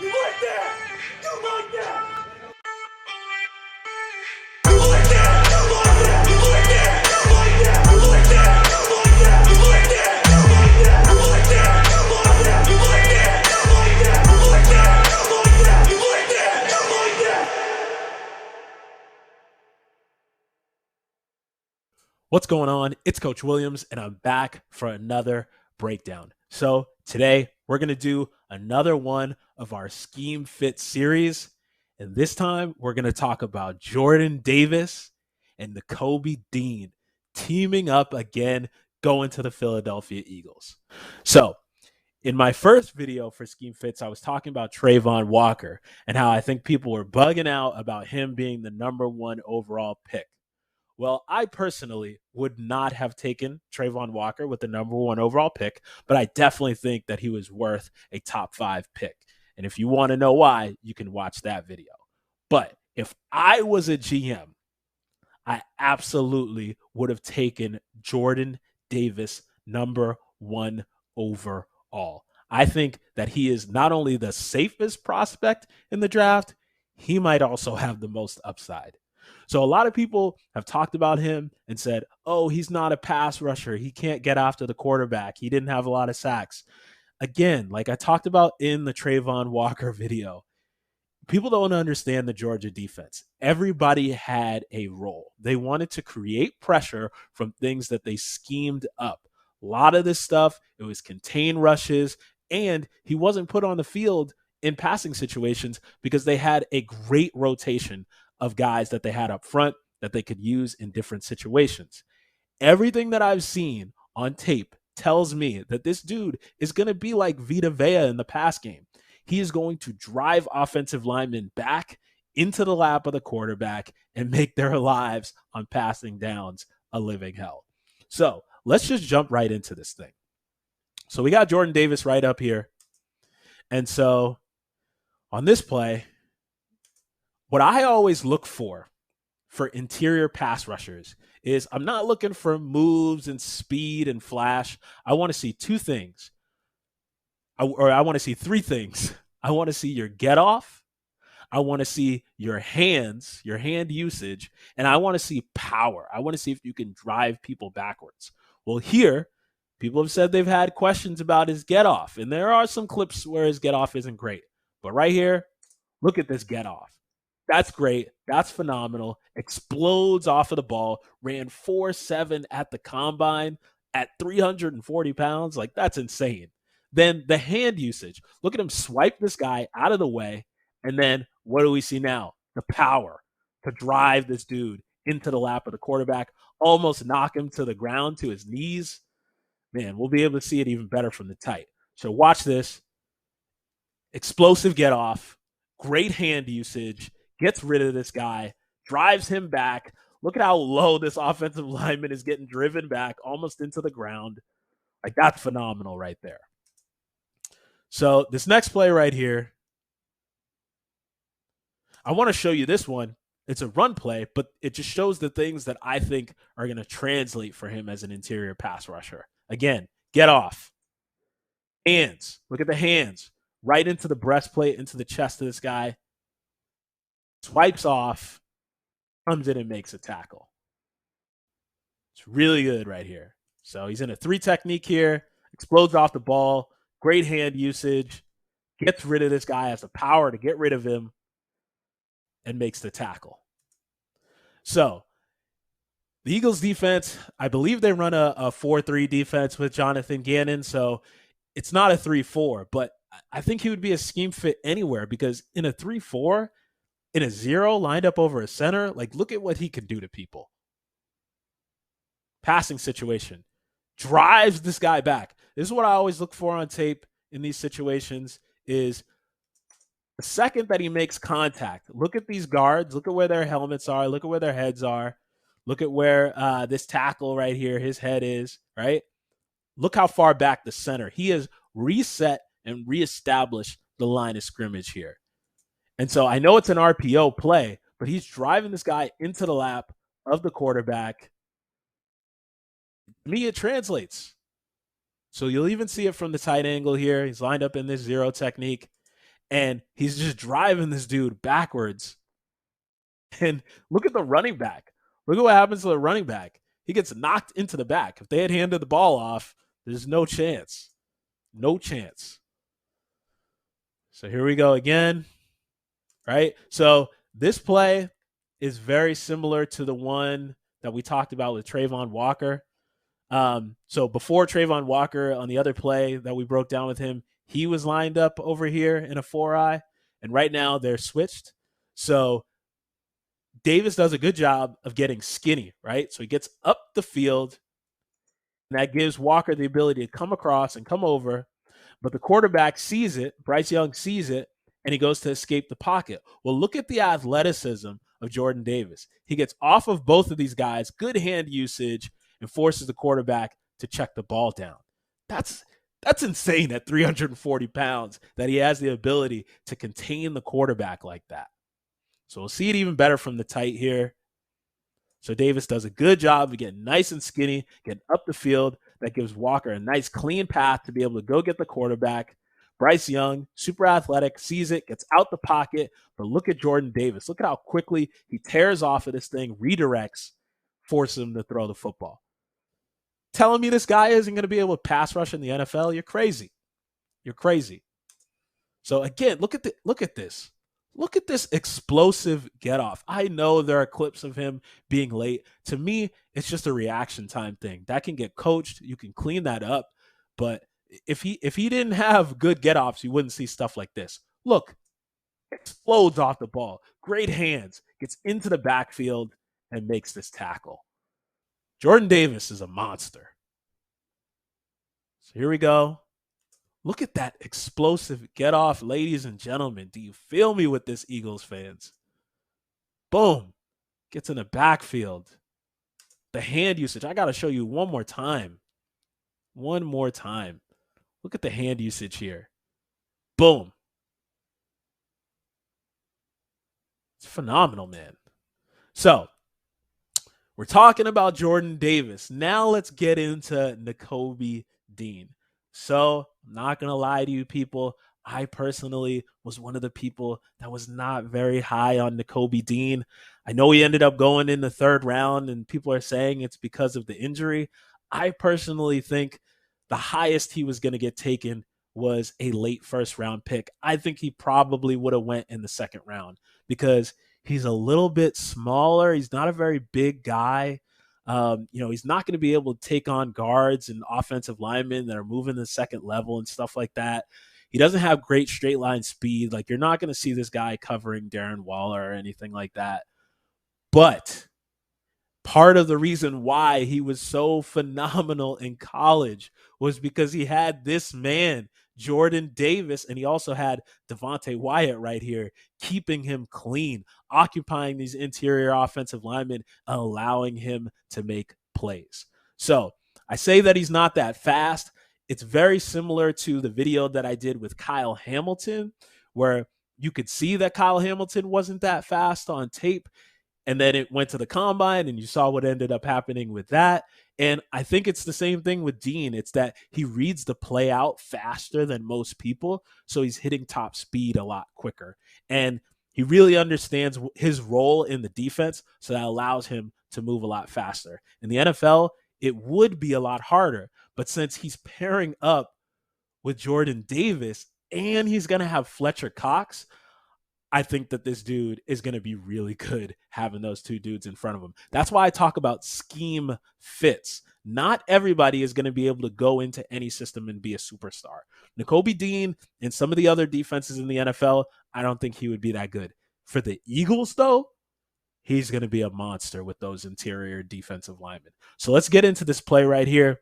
You like that? You like that? What's going on? It's Coach Williams, and I'm back for another breakdown. So today we're going to do another one of our Scheme Fit series. And this time we're going to talk about Jordan Davis and Nakobe Dean teaming up again, going to the Philadelphia Eagles. So in my first video for Scheme Fits, I was talking about Trayvon Walker and how I think people were bugging out about him being the number one overall pick. Well, I personally would not have taken Trayvon Walker with the number one overall pick, but I definitely think that he was worth a top 5 pick. And if you want to know why, you can watch that video. But if I was a GM, I absolutely would have taken Jordan Davis number 1 overall. I think that he is not only the safest prospect in the draft, he might also have the most upside. So a lot of people have talked about him and said, oh, he's not a pass rusher. He can't get after the quarterback. He didn't have a lot of sacks. Again, like I talked about in the Trayvon Walker video, people don't understand the Georgia defense. Everybody had a role. They wanted to create pressure from things that they schemed up. A lot of this stuff, it was contained rushes, and he wasn't put on the field in passing situations because they had a great rotation of guys that they had up front that they could use in different situations. Everything that I've seen on tape tells me that this dude is going to be like Vita Vea in the pass game. He is going to drive offensive linemen back into the lap of the quarterback and make their lives on passing downs a living hell. So let's just jump right into this thing. So we got Jordan Davis right up here. And so on this play, what I always look for interior pass rushers is I'm not looking for moves and speed and flash. I want to see two things. I want to see three things. I want to see your get off. I want to see your hands, your hand usage, and I want to see power. I want to see if you can drive people backwards. Well, here, people have said they've had questions about his get off, and there are some clips where his get off isn't great. But right here, look at this get off. That's great. That's phenomenal. Explodes off of the ball. Ran 4.7 at the combine at 340 pounds. Like, that's insane. Then the hand usage. Look at him swipe this guy out of the way. And then what do we see now? The power to drive this dude into the lap of the quarterback, almost knock him to the ground, to his knees. Man, we'll be able to see it even better from the tight. So watch this. Explosive get off. Great hand usage. Gets rid of this guy. Drives him back. Look at how low this offensive lineman is getting driven back almost into the ground. Like, that's phenomenal right there. So this next play right here, I want to show you this one. It's a run play, but it just shows the things that I think are going to translate for him as an interior pass rusher. Again, get off. Hands. Look at the hands. Right into the breastplate, into the chest of this guy. Swipes off. Comes in and makes a tackle. It's really good right here. So he's in a 3 technique here. Explodes off the ball. Great hand usage. Gets rid of this guy. Has the power to get rid of him. And makes the tackle. So the Eagles defense, I believe they run a 4-3 defense with Jonathan Gannon. So it's not a 3-4, but I think he would be a scheme fit anywhere because in a 3-4, in a 0 lined up over a center, like, look at what he can do to people. Passing situation. Drives this guy back. This is what I always look for on tape in these situations is the second that he makes contact. Look at these guards. Look at where their helmets are. Look at where their heads are. Look at where this tackle right here, his head is, right? Look how far back the center. He has reset and reestablished the line of scrimmage here. And so I know it's an RPO play, but he's driving this guy into the lap of the quarterback. To me, it translates. So you'll even see it from the tight angle here. He's lined up in this 0 technique. and he's just driving this dude backwards. And look at the running back. Look at what happens to the running back. He gets knocked into the back. If they had handed the ball off, there's no chance. No chance. So here we go again, right? So this play is very similar to the one that we talked about with Trayvon Walker. So before Trayvon Walker, on the other play that we broke down with him, he was lined up over here in a 4-eye, and right now they're switched. So Davis does a good job of getting skinny, right? So he gets up the field, and that gives Walker the ability to come across and come over. But the quarterback sees it, Bryce Young sees it, and he goes to escape the pocket. Well, look at the athleticism of Jordan Davis. He gets off of both of these guys, good hand usage, and forces the quarterback to check the ball down. That's insane at 340 pounds that he has the ability to contain the quarterback like that. So we'll see it even better from the tight here. So Davis does a good job of getting nice and skinny, getting up the field. That gives Walker a nice clean path to be able to go get the quarterback. Bryce Young, super athletic, sees it, gets out the pocket. But look at Jordan Davis. Look at how quickly he tears off of this thing, redirects, forces him to throw the football. Telling me this guy isn't going to be able to pass rush in the NFL? You're crazy. You're crazy. So again, look at this. Look at this explosive get off. I know there are clips of him being late. To me, it's just a reaction time thing. That can get coached. You can clean that up. But if he didn't have good get offs, you wouldn't see stuff like this. Look, explodes off the ball. Great hands. Gets into the backfield and makes this tackle. Jordan Davis is a monster. So here we go. Look at that explosive get off, ladies and gentlemen. Do you feel me with this, Eagles fans? Boom. Gets in the backfield. The hand usage. I got to show you one more time. One more time. Look at the hand usage here. Boom. It's phenomenal, man. So, we're talking about Jordan Davis. Now let's get into Nakobe Dean. So, I'm not going to lie to you people. I personally was one of the people that was not very high on Nakobe Dean. I know he ended up going in the third round, and people are saying it's because of the injury. I personally think the highest he was going to get taken was a late first round pick. I think he probably would have went in the second round because he's a little bit smaller. He's not a very big guy. He's not going to be able to take on guards and offensive linemen that are moving the second level and stuff like that. He doesn't have great straight line speed. Like, you're not going to see this guy covering Darren Waller or anything like that. But part of the reason why he was so phenomenal in college was because he had this man, Jordan Davis, and he also had Devontae Wyatt right here, keeping him clean, occupying these interior offensive linemen, allowing him to make plays. So I say that he's not that fast. It's very similar to the video that I did with Kyle Hamilton, where you could see that Kyle Hamilton wasn't that fast on tape. And then it went to the combine and you saw what ended up happening with that. And I think it's the same thing with Dean. It's that he reads the play out faster than most people. So he's hitting top speed a lot quicker. And he really understands his role in the defense. So that allows him to move a lot faster. In the NFL, it would be a lot harder. But since he's pairing up with Jordan Davis and he's going to have Fletcher Cox, I think that this dude is going to be really good having those two dudes in front of him. That's why I talk about scheme fits. Not everybody is going to be able to go into any system and be a superstar. Nakobe Dean and some of the other defenses in the NFL, I don't think he would be that good. For the Eagles, though, he's going to be a monster with those interior defensive linemen. So let's get into this play right here.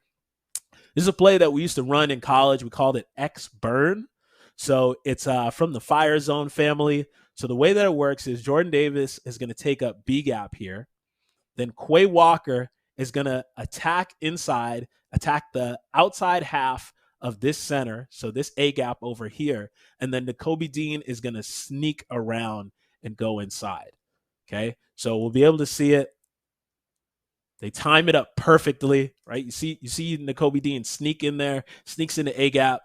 This is a play that we used to run in college. We called it X-Burn. So it's from the Fire Zone family. So the way that it works is Jordan Davis is going to take up B gap here. Then Quay Walker is going to attack inside, attack the outside half of this center. So this A gap over here. And then Nakobe Dean is going to sneak around and go inside. Okay. So we'll be able to see it. They time it up perfectly, right? You see Nakobe Dean sneak in there, sneaks into A gap.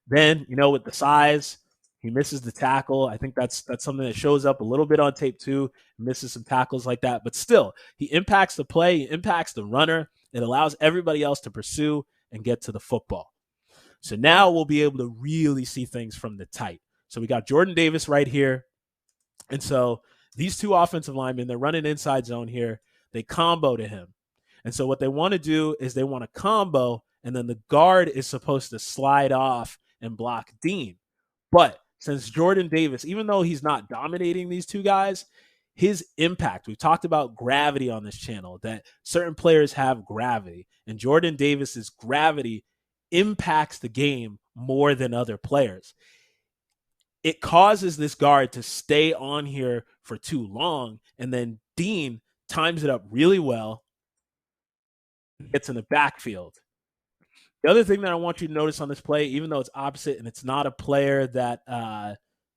Then, with the size, He misses the tackle. I think that's something that shows up a little bit on tape too. He misses some tackles like that, but still, he impacts the play. He impacts the runner. It allows everybody else to pursue and get to the football. So now we'll be able to really see things from the tight. So we got Jordan Davis right here. And so these two offensive linemen, they're running inside zone here. They combo to him. And so what they want to do is they want to combo, and then the guard is supposed to slide off and block Dean. But since Jordan Davis, even though he's not dominating these two guys, his impact, we've talked about gravity on this channel, that certain players have gravity, and Jordan Davis's gravity impacts the game more than other players. It causes this guard to stay on here for too long, and then Dean times it up really well, gets in the backfield. The other thing that I want you to notice on this play, even though it's opposite and it's not a player that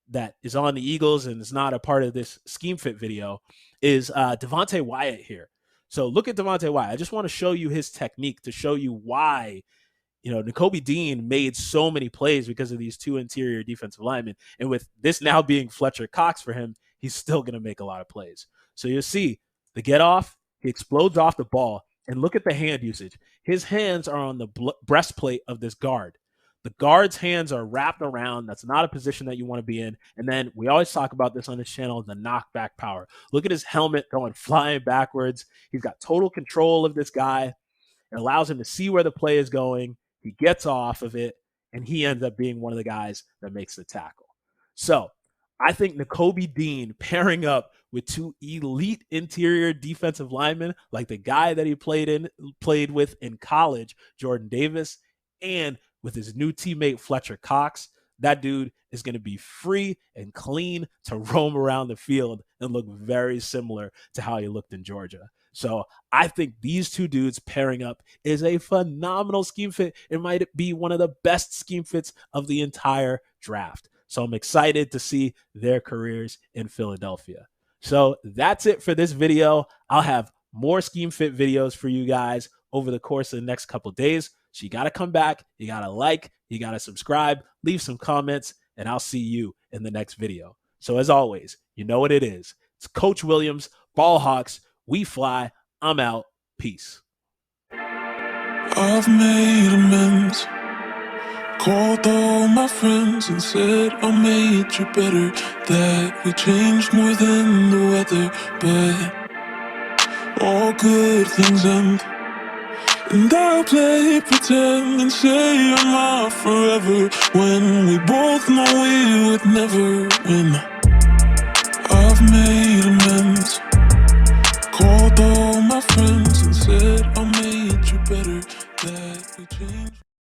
that is on the Eagles and is not a part of this scheme fit video, is Devontae Wyatt here. So look at Devontae Wyatt. I just want to show you his technique to show you why, you know, Nakobe Dean made so many plays because of these two interior defensive linemen. And with this now being Fletcher Cox for him, he's still going to make a lot of plays. So you'll see the get off, he explodes off the ball, and look at the hand usage. His hands are on the breastplate of this guard. The guard's hands are wrapped around. That's not a position that you want to be in. And then we always talk about this on this channel, the knockback power. Look at his helmet going flying backwards. He's got total control of this guy. It allows him to see where the play is going. He gets off of it, and he ends up being one of the guys that makes the tackle. So I think Nakobe Dean pairing up with two elite interior defensive linemen, like the guy that he played with in college, Jordan Davis, and with his new teammate Fletcher Cox, that dude is going to be free and clean to roam around the field and look very similar to how he looked in Georgia. So I think these two dudes pairing up is a phenomenal scheme fit. It might be one of the best scheme fits of the entire draft. So I'm excited to see their careers in Philadelphia. So that's it for this video. I'll have more scheme fit videos for you guys over the course of the next couple of days. So you got to come back. You got to like, you got to subscribe, leave some comments, and I'll see you in the next video. So as always, you know what it is. It's Coach Williams, Ball Hawks. We fly. I'm out. Peace. I've made amends. Called all my friends and said I made you better, that we changed more than the weather, but all good things end. And I'll play pretend and say I'm out forever, when we both know we would never win. I've made amends. Called all my friends and said I made you better, that we changed.